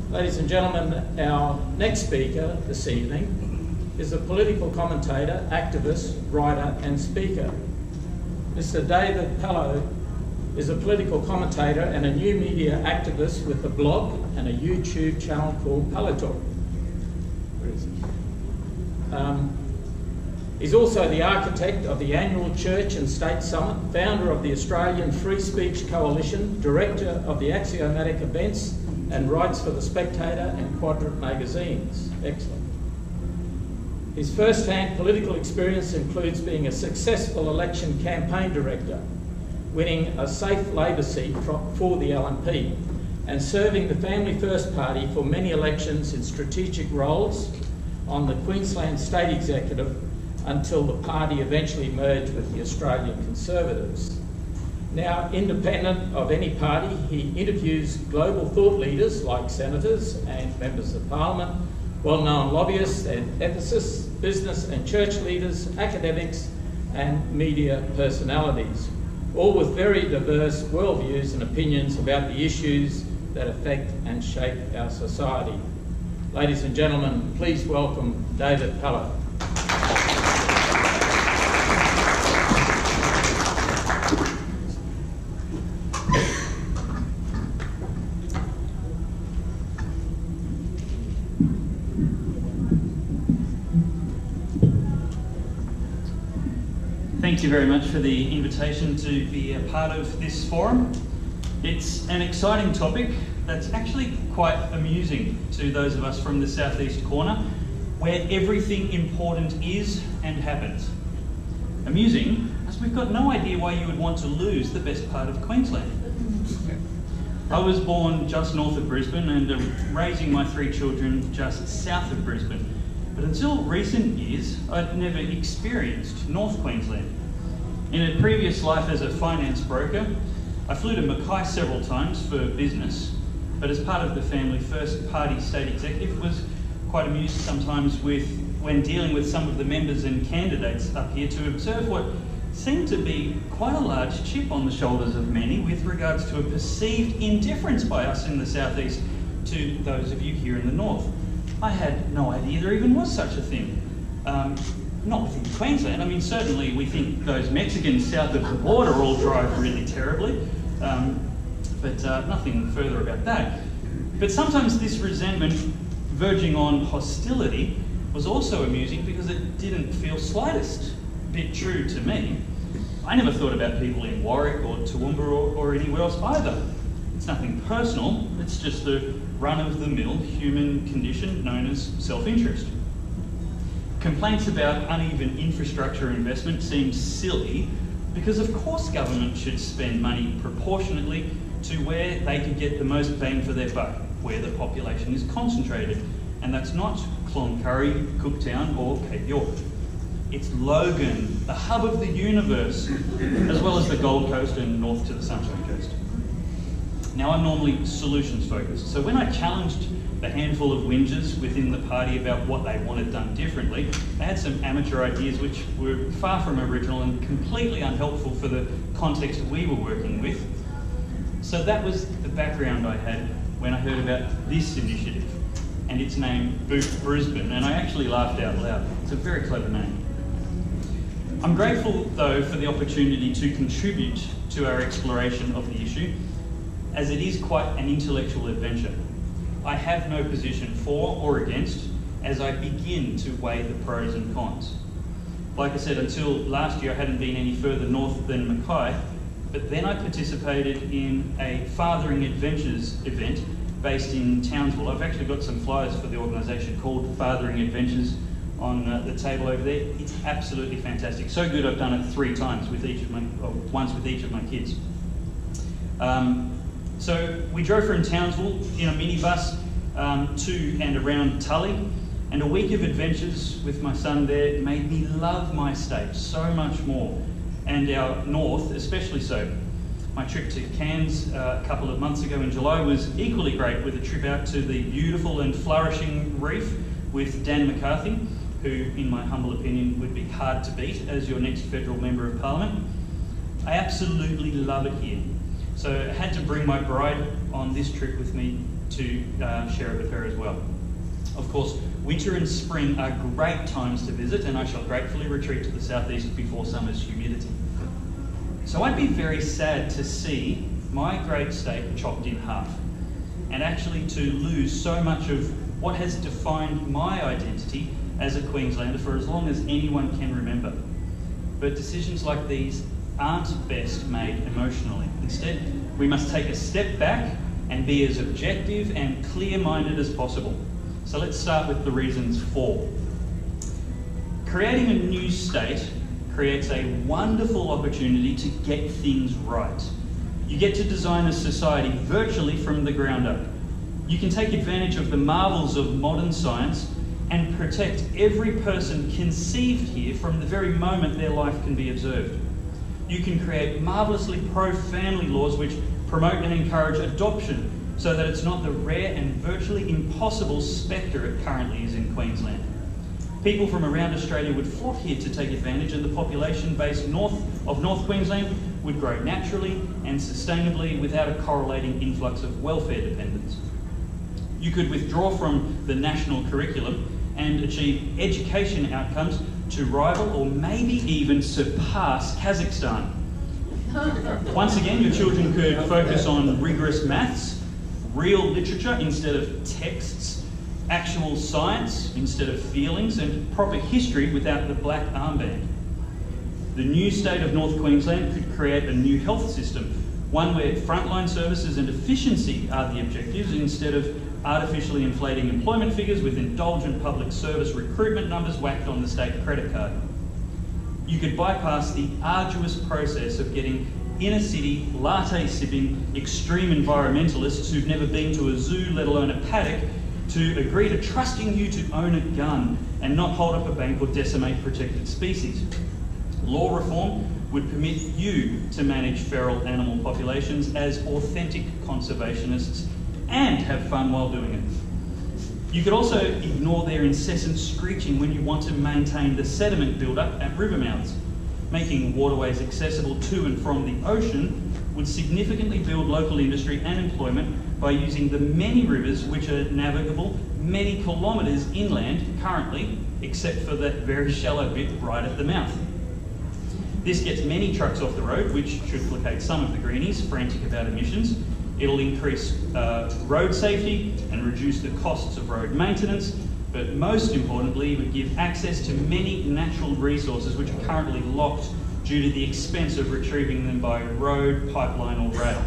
Ladies and gentlemen, our next speaker this evening is a political commentator, activist, writer and speaker. Mr. David Pellowe is a political commentator and a new media activist with a blog and a YouTube channel called Commentator. Where is he? He's also the architect of the annual Church and State Summit, founder of the Australian Free Speech Coalition, director of the Axiomatic Events, and writes for The Spectator and Quadrant magazines. Excellent. His first-hand political experience includes being a successful election campaign director, winning a safe Labor seat for the LNP, and serving the Family First Party for many elections in strategic roles on the Queensland State Executive until the party eventually merged with the Australian Conservatives. Now independent of any party, he interviews global thought leaders like senators and members of parliament, well-known lobbyists and ethicists, business and church leaders, academics and media personalities, all with very diverse worldviews and opinions about the issues that affect and shape our society. Ladies and gentlemen, please welcome David Pellowe. Thank you very much for the invitation to be a part of this forum. It's an exciting topic that's actually quite amusing to those of us from the southeast corner, where everything important is and happens. Amusing, as we've got no idea why you would want to lose the best part of Queensland. I was born just north of Brisbane and raising my 3 children just south of Brisbane. But until recent years, I'd never experienced North Queensland. In a previous life as a finance broker, I flew to Mackay several times for business, but as part of the Family First Party state executive, was quite amused sometimes when dealing with some of the members and candidates up here to observe what seemed to be quite a large chip on the shoulders of many with regards to a perceived indifference by us in the southeast to those of you here in the north. I had no idea there even was such a thing. Not within Queensland. I mean, certainly we think those Mexicans south of the border all drive really terribly, but nothing further about that. But sometimes this resentment verging on hostility was also amusing because it didn't feel slightest bit true to me. I never thought about people in Warwick or Toowoomba or anywhere else either. It's nothing personal, it's just the run-of-the-mill human condition known as self-interest. Complaints about uneven infrastructure investment seem silly because of course government should spend money proportionately to where they could get the most bang for their buck, where the population is concentrated. And that's not Cloncurry, Cooktown or Cape York. It's Logan, the hub of the universe, as well as the Gold Coast and north to the Sunshine Coast. Now, I'm normally solutions focused, so when I challenged the handful of whingers within the party about what they wanted done differently, they had some amateur ideas which were far from original and completely unhelpful for the context we were working with. So that was the background I had when I heard about this initiative, and its name, Boot Brisbane, and I actually laughed out loud. It's a very clever name. I'm grateful, though, for the opportunity to contribute to our exploration of the issue, as it is quite an intellectual adventure. I have no position for or against as I begin to weigh the pros and cons. Like I said, until last year I hadn't been any further north than Mackay, but then I participated in a Fathering Adventures event based in Townsville. I've actually got some flyers for the organisation called Fathering Adventures on the table over there. It's absolutely fantastic. So good I've done it 3 times with each of my, once with each of my kids. So we drove from Townsville in a minibus to and around Tully, and a week of adventures with my son there made me love my state so much more, and our north especially so. My trip to Cairns a couple of months ago in July was equally great, with a trip out to the beautiful and flourishing reef with Dan McCarthy, who in my humble opinion would be hard to beat as your next federal member of parliament. I absolutely love it here. So I had to bring my bride on this trip with me to share it with her as well. Of course, winter and spring are great times to visit, and I shall gratefully retreat to the southeast before summer's humidity. So I'd be very sad to see my great state chopped in half, and actually to lose so much of what has defined my identity as a Queenslander for as long as anyone can remember. But decisions like these aren't best made emotionally. Instead, we must take a step back and be as objective and clear-minded as possible. So let's start with the reasons for. Creating a new state creates a wonderful opportunity to get things right. You get to design a society virtually from the ground up. You can take advantage of the marvels of modern science and protect every person conceived here from the very moment their life can be observed. You can create marvellously pro-family laws which promote and encourage adoption so that it's not the rare and virtually impossible spectre it currently is in Queensland. People from around Australia would flock here to take advantage, and the population base of North Queensland would grow naturally and sustainably without a correlating influx of welfare dependents. You could withdraw from the national curriculum and achieve education outcomes to rival or maybe even surpass Kazakhstan. Once again, your children could focus on rigorous maths, real literature instead of texts, actual science instead of feelings, and proper history without the black armband. The new state of North Queensland could create a new health system, one where frontline services and efficiency are the objectives instead of artificially inflating employment figures with indulgent public service recruitment numbers whacked on the state credit card. You could bypass the arduous process of getting inner city, latte sipping, extreme environmentalists who've never been to a zoo, let alone a paddock, to agree to trusting you to own a gun and not hold up a bank or decimate protected species. Law reform would permit you to manage feral animal populations as authentic conservationists and have fun while doing it. You could also ignore their incessant screeching when you want to maintain the sediment build-up at river mouths. Making waterways accessible to and from the ocean would significantly build local industry and employment by using the many rivers which are navigable many kilometres inland currently, except for that very shallow bit right at the mouth. This gets many trucks off the road, which should placate some of the greenies frantic about emissions. It'll increase road safety and reduce the costs of road maintenance, but most importantly, it would give access to many natural resources which are currently locked due to the expense of retrieving them by road, pipeline or rail,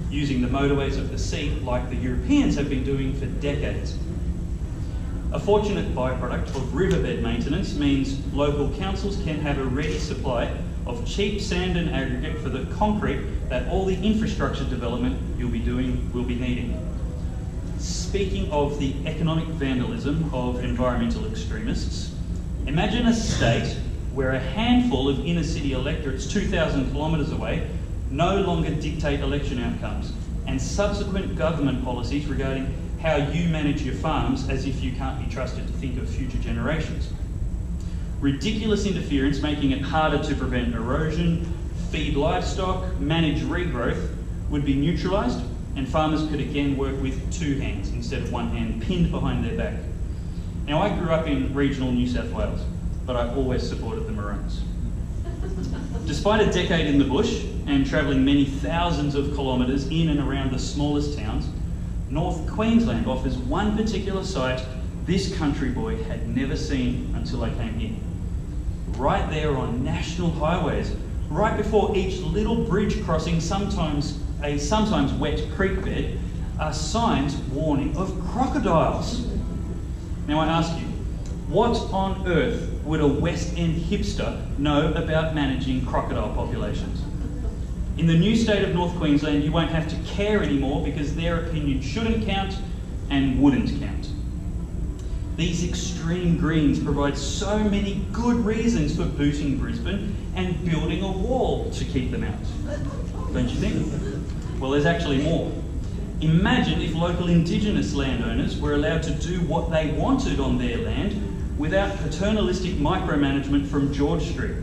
using the motorways of the sea like the Europeans have been doing for decades. A fortunate byproduct of riverbed maintenance means local councils can have a ready supply of cheap sand and aggregate for the concrete that all the infrastructure development you'll be doing will be needing. Speaking of the economic vandalism of environmental extremists, imagine a state where a handful of inner city electorates 2,000 kilometres away no longer dictate election outcomes and subsequent government policies regarding how you manage your farms as if you can't be trusted to think of future generations. Ridiculous interference making it harder to prevent erosion, feed livestock, manage regrowth would be neutralised, and farmers could again work with two hands instead of one hand pinned behind their back. Now, I grew up in regional New South Wales, but I always supported the Maroons. Despite a decade in the bush and travelling many thousands of kilometres in and around the smallest towns, North Queensland offers one particular site this country boy had never seen until I came here. Right there on national highways, right before each little bridge crossing sometimes wet creek bed, are signs warning of crocodiles. Now I ask you, what on earth would a West End hipster know about managing crocodile populations? In the new state of North Queensland, you won't have to care anymore because their opinion shouldn't count and wouldn't count. These extreme greens provide so many good reasons for booting Brisbane and building a wall to keep them out. Don't you think? Well, there's actually more. Imagine if local Indigenous landowners were allowed to do what they wanted on their land without paternalistic micromanagement from George Street.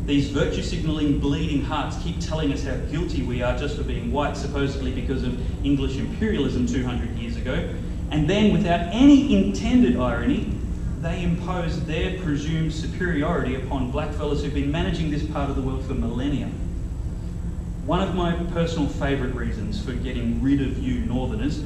These virtue signalling, bleeding hearts keep telling us how guilty we are just for being white, supposedly because of English imperialism 200 years ago. And then, without any intended irony, they impose their presumed superiority upon blackfellas who've been managing this part of the world for millennia. One of my personal favourite reasons for getting rid of you northerners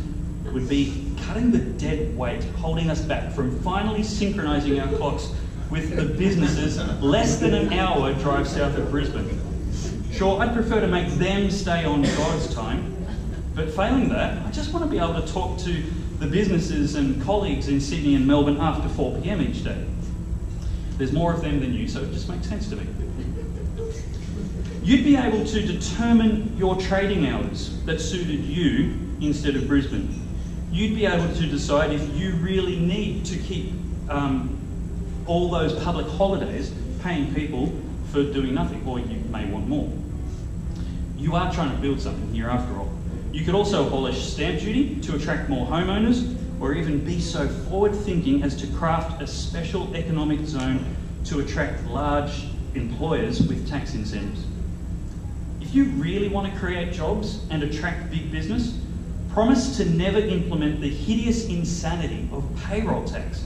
would be cutting the dead weight holding us back from finally synchronising our clocks with the businesses less than an hour drive south of Brisbane. Sure, I'd prefer to make them stay on God's time, but failing that, I just want to be able to talk to the businesses and colleagues in Sydney and Melbourne after 4 p.m. each day. There's more of them than you, so it just makes sense to me. You'd be able to determine your trading hours that suited you instead of Brisbane. You'd be able to decide if you really need to keep all those public holidays paying people for doing nothing, or you may want more. You are trying to build something here after all. You could also abolish stamp duty to attract more homeowners, or even be so forward-thinking as to craft a special economic zone to attract large employers with tax incentives. If you really want to create jobs and attract big business, promise to never implement the hideous insanity of payroll tax.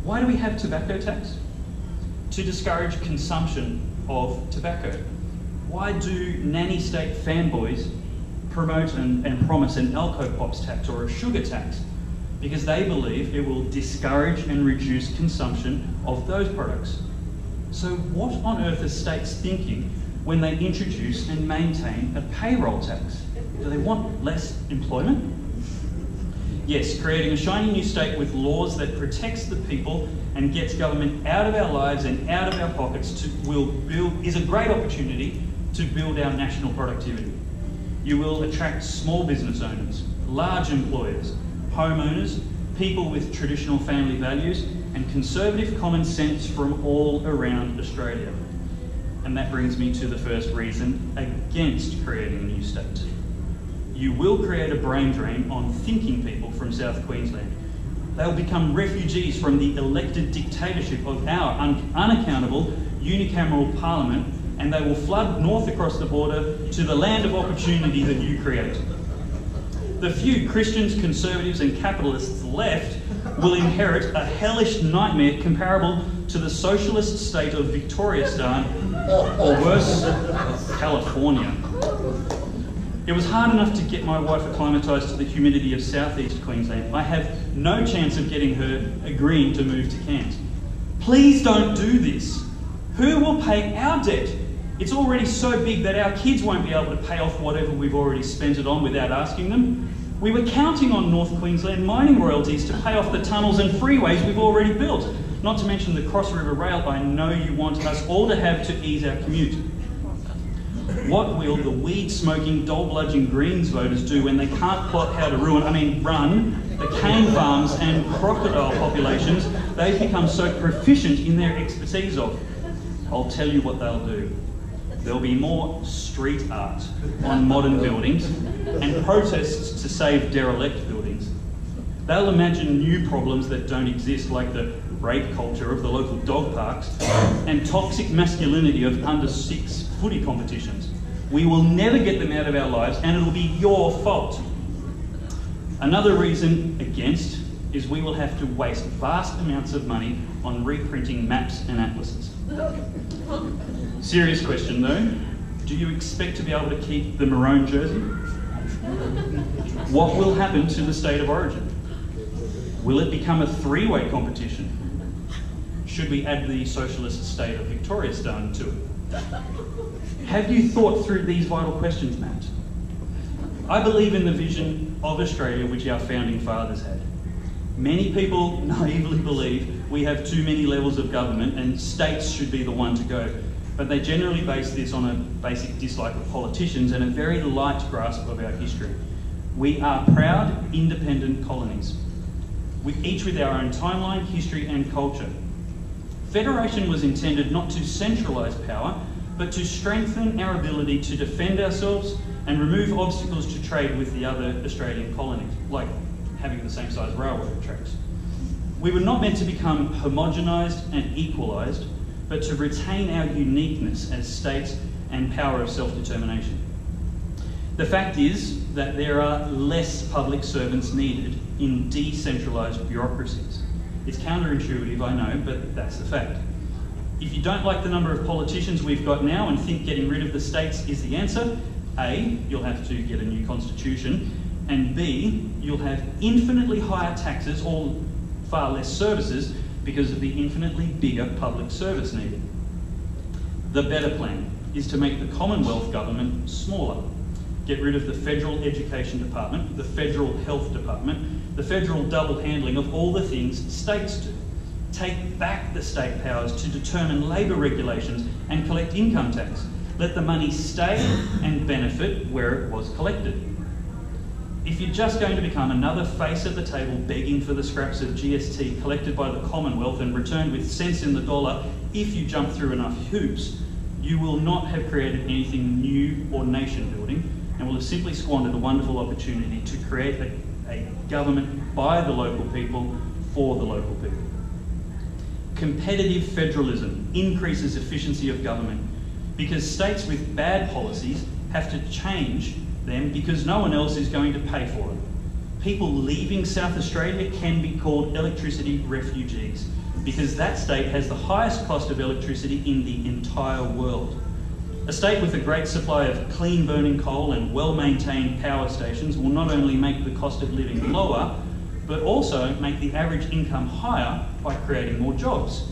Why do we have tobacco tax? To discourage consumption of tobacco. Why do nanny state fanboys promote and promise an Alco-Pops tax or a sugar tax? Because they believe it will discourage and reduce consumption of those products. So what on earth are states thinking when they introduce and maintain a payroll tax? Do they want less employment? Yes, creating a shiny new state with laws that protects the people and gets government out of our lives and out of our pockets is a great opportunity to build our national productivity. You will attract small business owners, large employers, homeowners, people with traditional family values, and conservative common sense from all around Australia. And that brings me to the first reason against creating a new state. You will create a brain drain on thinking people from South Queensland. They'll become refugees from the elected dictatorship of our unaccountable unicameral parliament, and they will flood north across the border to the land of opportunity that you create. The few Christians, conservatives and capitalists left will inherit a hellish nightmare comparable to the socialist state of Victoriastan, or worse, California. It was hard enough to get my wife acclimatised to the humidity of southeast Queensland. I have no chance of getting her agreeing to move to Cairns. Please don't do this. Who will pay our debt? It's already so big that our kids won't be able to pay off whatever we've already spent it on without asking them. We were counting on North Queensland mining royalties to pay off the tunnels and freeways we've already built, not to mention the Cross River Rail I know you want us all to have to ease our commute. What will the weed-smoking, dole-bludging Greens voters do when they can't plot how to run the cane farms and crocodile populations they've become so proficient in their expertise of? I'll tell you what they'll do. There'll be more street art on modern buildings and protests to save derelict buildings. They'll imagine new problems that don't exist, like the rape culture of the local dog parks and toxic masculinity of under-6 footy competitions. We will never get them out of our lives, and it'll be your fault. Another reason against is we will have to waste vast amounts of money on reprinting maps and atlases. Serious question though, do you expect to be able to keep the maroon jersey? What will happen to the state of origin? Will it become a three-way competition? Should we add the socialist state of Victoriastan to it? Have you thought through these vital questions, Matt? I believe in the vision of Australia which our founding fathers had. Many people naively believe we have too many levels of government and states should be the one to go, but they generally base this on a basic dislike of politicians and a very light grasp of our history. We are proud, independent colonies, each with our own timeline, history and culture. Federation was intended not to centralise power, but to strengthen our ability to defend ourselves and remove obstacles to trade with the other Australian colonies, like having the same size railroad tracks. We were not meant to become homogenised and equalised, but to retain our uniqueness as states and power of self-determination. The fact is that there are less public servants needed in decentralised bureaucracies. It's counterintuitive, I know, but that's the fact. If you don't like the number of politicians we've got now and think getting rid of the states is the answer, A, you'll have to get a new constitution, and B, you'll have infinitely higher taxes or far less services because of the infinitely bigger public service needed. The better plan is to make the Commonwealth government smaller. Get rid of the Federal Education Department, the Federal Health Department, the federal double handling of all the things states do. Take back the state powers to determine labour regulations and collect income tax. Let the money stay and benefit where it was collected. If you're just going to become another face at the table begging for the scraps of GST collected by the Commonwealth and returned with cents in the dollar if you jump through enough hoops, you will not have created anything new or nation building and will have simply squandered a wonderful opportunity to create a government by the local people for the local people. Competitive federalism increases efficiency of government because states with bad policies have to change them because no one else is going to pay for it. People leaving South Australia can be called electricity refugees because that state has the highest cost of electricity in the entire world. A state with a great supply of clean burning coal and well-maintained power stations will not only make the cost of living lower, but also make the average income higher by creating more jobs.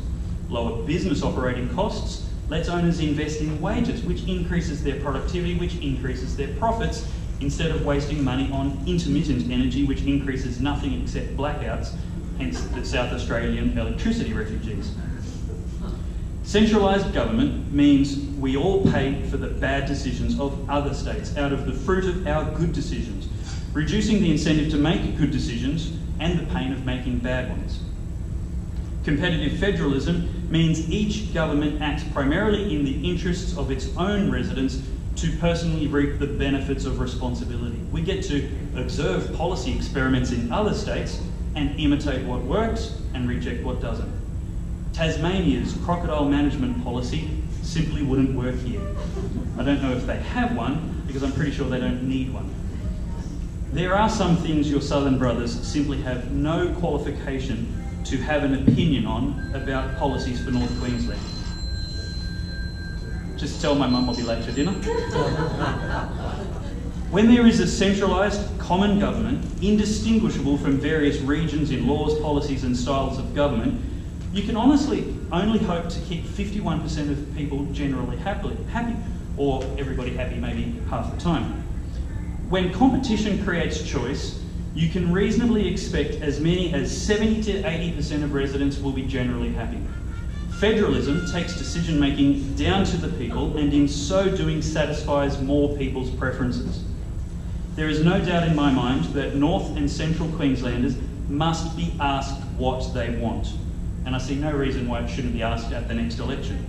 Lower business operating costs lets owners invest in wages, which increases their productivity, which increases their profits, instead of wasting money on intermittent energy, which increases nothing except blackouts, hence the South Australian electricity refugees. Centralised government means we all pay for the bad decisions of other states out of the fruit of our good decisions, reducing the incentive to make good decisions and the pain of making bad ones. Competitive federalism means each government acts primarily in the interests of its own residents to personally reap the benefits of responsibility. We get to observe policy experiments in other states and imitate what works and reject what doesn't. Tasmania's crocodile management policy simply wouldn't work here. I don't know if they have one because I'm pretty sure they don't need one. There are some things your southern brothers simply have no qualification to have an opinion on about policies for North Queensland. Just tell my mum I'll be late for dinner. When there is a centralised common government, indistinguishable from various regions in laws, policies and styles of government, you can honestly only hope to keep 51% of people generally happy, or everybody happy maybe half the time. When competition creates choice, you can reasonably expect as many as 70 to 80% of residents will be generally happy. Federalism takes decision-making down to the people and in so doing satisfies more people's preferences. There is no doubt in my mind that North and Central Queenslanders must be asked what they want, and I see no reason why it shouldn't be asked at the next election.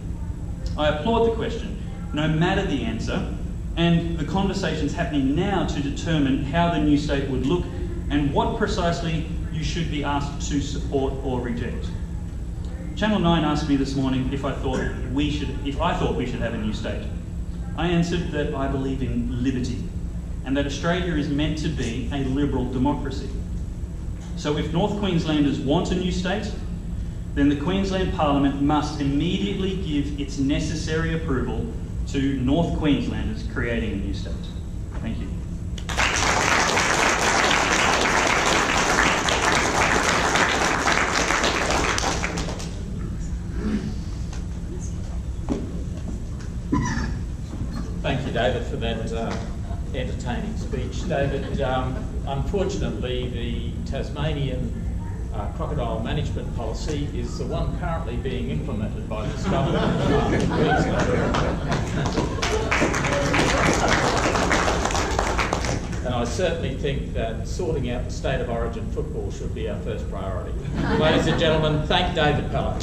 I applaud the question, no matter the answer, and the conversations happening now to determine how the new state would look and what precisely you should be asked to support or reject. Channel 9 asked me this morning if I thought we should have a new state. I answered that I believe in liberty and that Australia is meant to be a liberal democracy. So if North Queenslanders want a new state, then the Queensland Parliament must immediately give its necessary approval to North Queenslanders creating a new state. Thank you. Thank you, David, for that entertaining speech. David, unfortunately, the Tasmanian crocodile management policy is the one currently being implemented by this government in Queensland. And I certainly think that sorting out the state of origin football should be our first priority. Ladies and gentlemen, thank David Pellowe.